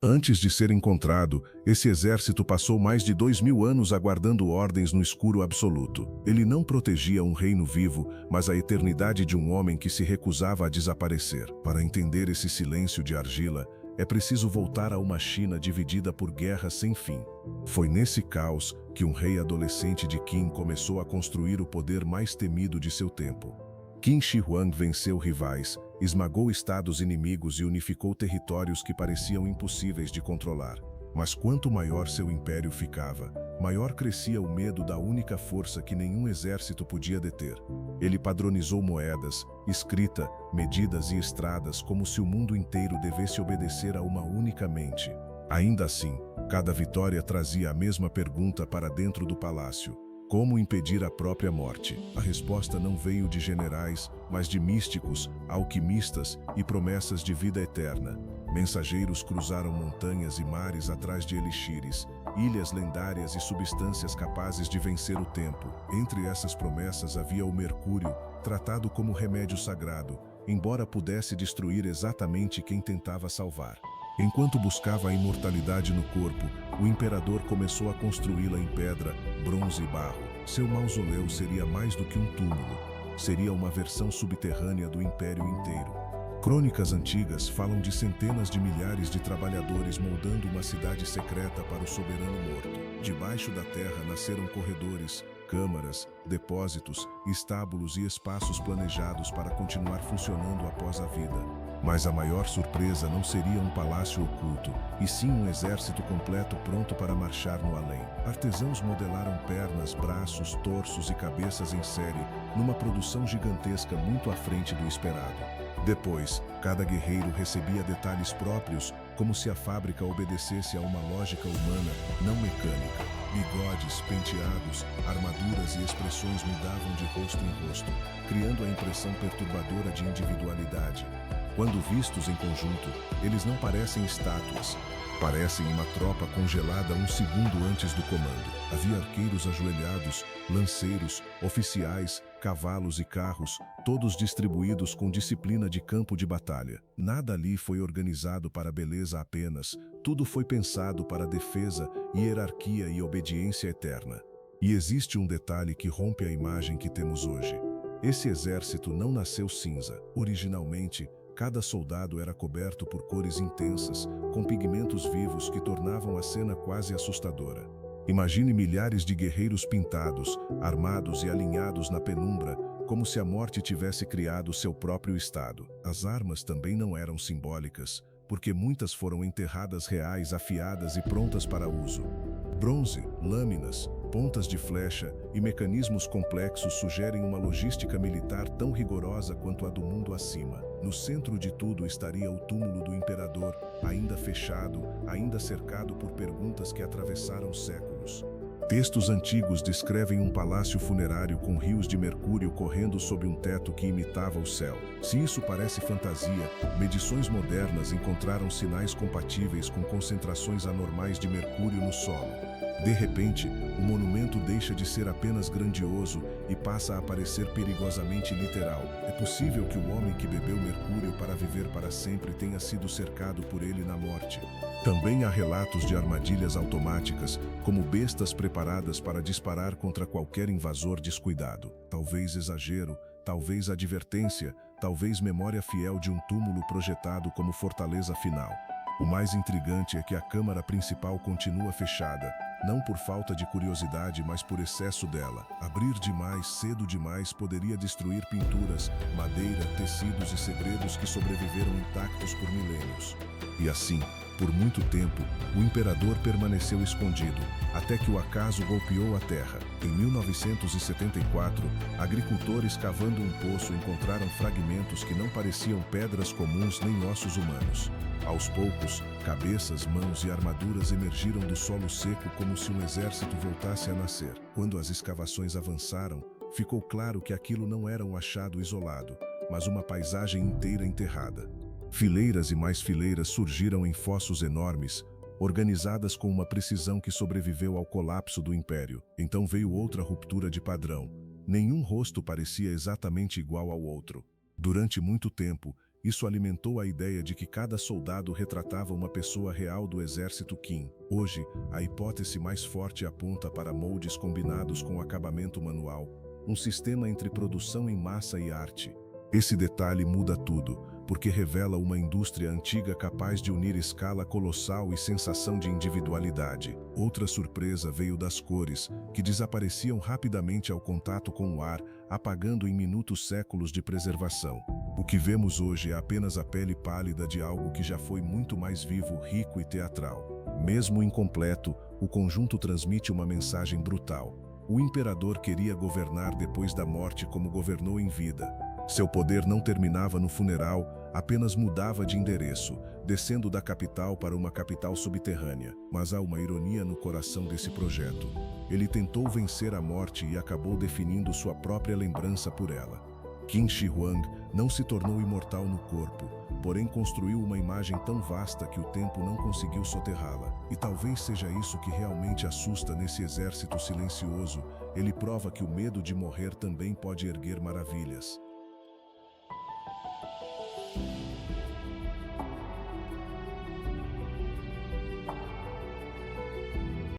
Antes de ser encontrado, esse exército passou mais de 2000 anos aguardando ordens no escuro absoluto. Ele não protegia um reino vivo, mas a eternidade de um homem que se recusava a desaparecer. Para entender esse silêncio de argila, é preciso voltar a uma China dividida por guerras sem fim. Foi nesse caos que um rei adolescente de Qin começou a construir o poder mais temido de seu tempo. Qin Shi Huang venceu rivais, esmagou estados inimigos e unificou territórios que pareciam impossíveis de controlar. Mas quanto maior seu império ficava, maior crescia o medo da única força que nenhum exército podia deter. Ele padronizou moedas, escrita, medidas e estradas como se o mundo inteiro devesse obedecer a uma única mente. Ainda assim, cada vitória trazia a mesma pergunta para dentro do palácio: como impedir a própria morte? A resposta não veio de generais, mas de místicos, alquimistas e promessas de vida eterna. Mensageiros cruzaram montanhas e mares atrás de elixires, ilhas lendárias e substâncias capazes de vencer o tempo. Entre essas promessas havia o mercúrio, tratado como remédio sagrado, embora pudesse destruir exatamente quem tentava salvar. Enquanto buscava a imortalidade no corpo, o imperador começou a construí-la em pedra, bronze e barro. Seu mausoléu seria mais do que um túmulo. Seria uma versão subterrânea do império inteiro. Crônicas antigas falam de centenas de milhares de trabalhadores moldando uma cidade secreta para o soberano morto. Debaixo da terra nasceram corredores, câmaras, depósitos, estábulos e espaços planejados para continuar funcionando após a vida. Mas a maior surpresa não seria um palácio oculto, e sim um exército completo pronto para marchar no além. Artesãos modelaram pernas, braços, torsos e cabeças em série, numa produção gigantesca muito à frente do esperado. Depois, cada guerreiro recebia detalhes próprios, como se a fábrica obedecesse a uma lógica humana, não mecânica. Bigodes, penteados, armaduras e expressões mudavam de rosto em rosto, criando a impressão perturbadora de individualidade. Quando vistos em conjunto, eles não parecem estátuas. Parecem uma tropa congelada um segundo antes do comando. Havia arqueiros ajoelhados, lanceiros, oficiais, cavalos e carros, todos distribuídos com disciplina de campo de batalha. Nada ali foi organizado para beleza apenas, tudo foi pensado para defesa, hierarquia e obediência eterna. E existe um detalhe que rompe a imagem que temos hoje. Esse exército não nasceu cinza. Originalmente, cada soldado era coberto por cores intensas, com pigmentos vivos que tornavam a cena quase assustadora. Imagine milhares de guerreiros pintados, armados e alinhados na penumbra, como se a morte tivesse criado seu próprio estado. As armas também não eram simbólicas, porque muitas foram enterradas reais, afiadas e prontas para uso. Bronze, lâminas, pontas de flecha e mecanismos complexos sugerem uma logística militar tão rigorosa quanto a do mundo acima. No centro de tudo estaria o túmulo do imperador, ainda fechado, ainda cercado por perguntas que atravessaram séculos. Textos antigos descrevem um palácio funerário com rios de mercúrio correndo sob um teto que imitava o céu. Se isso parece fantasia, medições modernas encontraram sinais compatíveis com concentrações anormais de mercúrio no solo. De repente, o monumento deixa de ser apenas grandioso e passa a parecer perigosamente literal. É possível que o homem que bebeu mercúrio para viver para sempre tenha sido cercado por ele na morte. Também há relatos de armadilhas automáticas, como bestas preparadas para disparar contra qualquer invasor descuidado. Talvez exagero, talvez advertência, talvez memória fiel de um túmulo projetado como fortaleza final. O mais intrigante é que a câmara principal continua fechada, não por falta de curiosidade, mas por excesso dela. Abrir demais, cedo demais, poderia destruir pinturas, madeira, tecidos e segredos que sobreviveram intactos por milênios. E assim, por muito tempo, o imperador permaneceu escondido, até que o acaso golpeou a terra. Em 1974, agricultores cavando um poço encontraram fragmentos que não pareciam pedras comuns nem ossos humanos. Aos poucos, cabeças, mãos e armaduras emergiram do solo seco como se um exército voltasse a nascer. Quando as escavações avançaram, ficou claro que aquilo não era um achado isolado, mas uma paisagem inteira enterrada. Fileiras e mais fileiras surgiram em fossos enormes, organizadas com uma precisão que sobreviveu ao colapso do império. Então veio outra ruptura de padrão. Nenhum rosto parecia exatamente igual ao outro. Durante muito tempo, Isso alimentou a ideia de que cada soldado retratava uma pessoa real do exército Qin. Hoje, a hipótese mais forte aponta para moldes combinados com acabamento manual, um sistema entre produção em massa e arte. Esse detalhe muda tudo, porque revela uma indústria antiga capaz de unir escala colossal e sensação de individualidade. Outra surpresa veio das cores, que desapareciam rapidamente ao contato com o ar, apagando em minutos séculos de preservação. O que vemos hoje é apenas a pele pálida de algo que já foi muito mais vivo, rico e teatral. Mesmo incompleto, o conjunto transmite uma mensagem brutal. O imperador queria governar depois da morte como governou em vida. Seu poder não terminava no funeral, apenas mudava de endereço, descendo da capital para uma capital subterrânea. Mas há uma ironia no coração desse projeto. Ele tentou vencer a morte e acabou definindo sua própria lembrança por ela. Qin Shi Huang não se tornou imortal no corpo, porém construiu uma imagem tão vasta que o tempo não conseguiu soterrá-la. E talvez seja isso que realmente assusta nesse exército silencioso. Ele prova que o medo de morrer também pode erguer maravilhas.